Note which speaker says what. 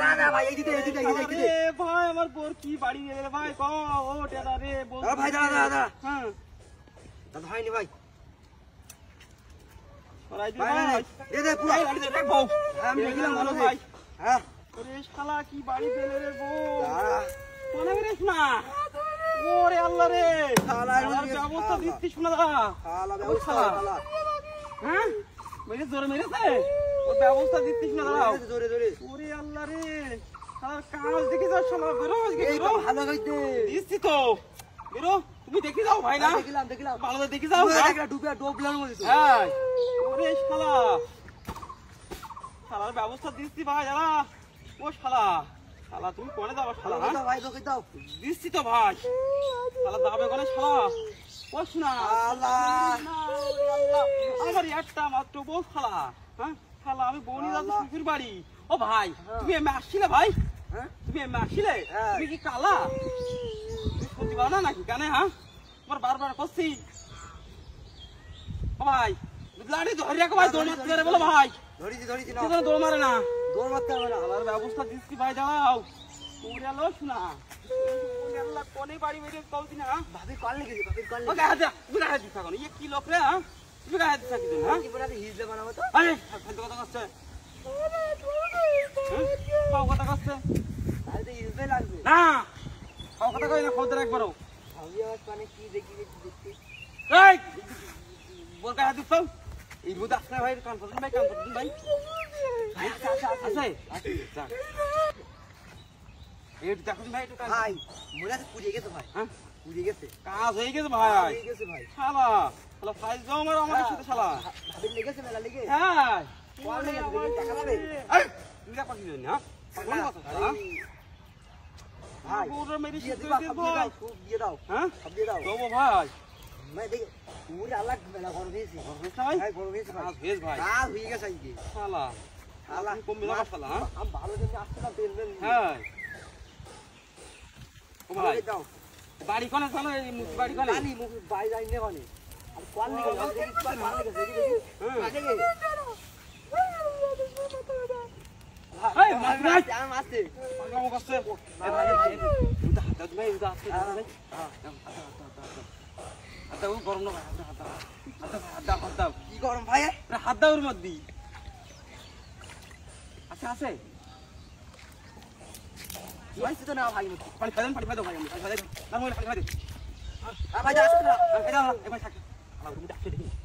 Speaker 1: না না ভাই এইদিকে
Speaker 2: ভাই আমার বোর কি বাড়ি গেলে ভাই ক ও টেডা রে বল
Speaker 1: ভাই দাদা
Speaker 2: হ্যাঁ
Speaker 1: দাদা হয়নি ভাই
Speaker 2: ওরাই ভাই
Speaker 1: দে পুরো
Speaker 2: গাড়ি দে রাখবো
Speaker 1: আমি
Speaker 2: দেখিলাম ভালো ভাই
Speaker 1: হ্যাঁ
Speaker 2: ওরে শালা কি বাড়ি গেলে রে বল মনে করিস না ওরে আল্লাহ রে শালার ব্যবস্থা দিচ্ছিস না দাদা
Speaker 1: শালা ব্যবস্থা শালা
Speaker 2: হ্যাঁ মেরে জোরে মেরেছে ওর ব্যবস্থা দিচ্ছিস না দাদা
Speaker 1: জোরে
Speaker 2: ওরে আল্লাহ রে শালার কাজ দেখে যাও শালা বেরো আজকে
Speaker 1: এই তো ভালো হইতে
Speaker 2: দিচ্ছি তো বেরো তুমি দেখে যাও ভাই না
Speaker 1: দেখলাম
Speaker 2: ভালো দেখে যাও
Speaker 1: একটা ডুবলার মধ্যে তো
Speaker 2: হ্যাঁ ওরে শালা শালার ব্যবস্থা দিচ্ছি ভাই দাদা ও শালা শালা তুমি কোনে যাও শালা
Speaker 1: দাও ভাই তোকে দাও
Speaker 2: দিচ্ছি তো ভাই শালা যাবে কোনে শালা ও শোনা
Speaker 1: আল্লাহ
Speaker 2: আমার একটা মাত্র বউ শালা হ্যাঁ শালা আমি বউ নিয়ে যাচ্ছি শ্বশুর বাড়ি ও ভাই তুমি এমনি আসছিলে ভাই
Speaker 1: হ্যাঁ
Speaker 2: তুমি এমনি আসছিলে তুমি কি কালা তুমি সত্যি পাও না নাকি কানে হ্যাঁ তোমার বারবার করছি ও ভাই লাড়ি ধরে রাখো ভাই দৌড় মারতে পারে বলো ভাই
Speaker 1: ধরিছি না
Speaker 2: দৌড় মারে না
Speaker 1: দৌড় মারতে হবে না
Speaker 2: আমার ব্যবস্থা দিচ্ছি ভাই দাঁড়াও ওরে আলো শোনা ওরে আল্লাহ কোনে বাড়ি মেরে কওতি না
Speaker 1: ভাবি কল লেগেছে
Speaker 2: ও গায়ে দে তুমি গায়ে দিছ কোন এই কি লোক রে হ্যাঁ তুমি গায়ে দিছ কি হ্যাঁ
Speaker 1: কি বলে হিজলে বানাবো তো
Speaker 2: আরে ফালতু কথা করছে পাও কথা করছে
Speaker 1: তাহলে তো হিজলে লাগবে
Speaker 2: না পাও কথা কই না খোদ একবারও
Speaker 1: ভাবি আমার কানে কি দেখি দেখতে
Speaker 2: এই বল গায়ে দিছ এই রোদ আসলে ভাই কান পড়ুন ভাই আছে এই দেখুন ভাই একটু
Speaker 1: ভাই মোরা তো পুড়িয়ে গেছে ভাই
Speaker 2: হ্যাঁ
Speaker 1: পুড়িয়ে গেছে
Speaker 2: কাজ হয়ে গেছে ভাই
Speaker 1: পুড়িয়ে গেছে ভাই
Speaker 2: শালা শালা ফাইজ দাও আমার সাথে শালা
Speaker 1: ভাবি লেগেছে মেলা লেগে
Speaker 2: হ্যাঁ
Speaker 1: কল লেগেছে দেখি টাকা পাবে
Speaker 2: আরে তুমি যা পাঠিয়ে দেন হ্যাঁ কোন কথা হ্যাঁ
Speaker 1: ভাই
Speaker 2: পুরো মেরে
Speaker 1: দিয়ে
Speaker 2: শিখে
Speaker 1: দাও
Speaker 2: দিয়ে
Speaker 1: দিয়ে দাও খুব দিয়ে দাও
Speaker 2: হ্যাঁ
Speaker 1: সব দিয়ে দাও
Speaker 2: দেবো ভাই
Speaker 1: ভাই দেখি পুরো আলাগ মেলা গরম হয়েছে
Speaker 2: ভাই
Speaker 1: ভাই গরম হয়েছে ভাই
Speaker 2: কাজ ভেজ ভাই
Speaker 1: কাজ হয়ে গেছে আজকে
Speaker 2: শালা শালা কম মিলা শালা হ্যাঁ
Speaker 1: আমি ভালো জন্য আসতে না বেলবেন
Speaker 2: হ্যাঁ ও ভাই
Speaker 1: দাও
Speaker 2: বাড়ি কোনে চলো এই মুখ বাড়ি কোনে
Speaker 1: জানি মুখ বাই যাই নে কোনে আর কোন দিকে যাবে দেখি কি ভালো লেগেছে দেখি দেখি
Speaker 2: এই মাছ
Speaker 1: আমি মারতে
Speaker 2: পাগলামো করছে এ ভাই উদা হাত ভাই উদা আসছে ভাই হাত ও গরম না ভাই হাত দাও
Speaker 1: কি গরম ভাই
Speaker 2: হাত দাও ওর মধ্যে আচ্ছা আছে
Speaker 1: ভাই তো না ভাই
Speaker 2: পানি খাই দাও ভাই আমি পানি খাই দাও না মই পানি খাই দাও
Speaker 1: ভাই যা আসো না
Speaker 2: খাই দাও এবার থাক আলা তুমি ডাকতে দেখি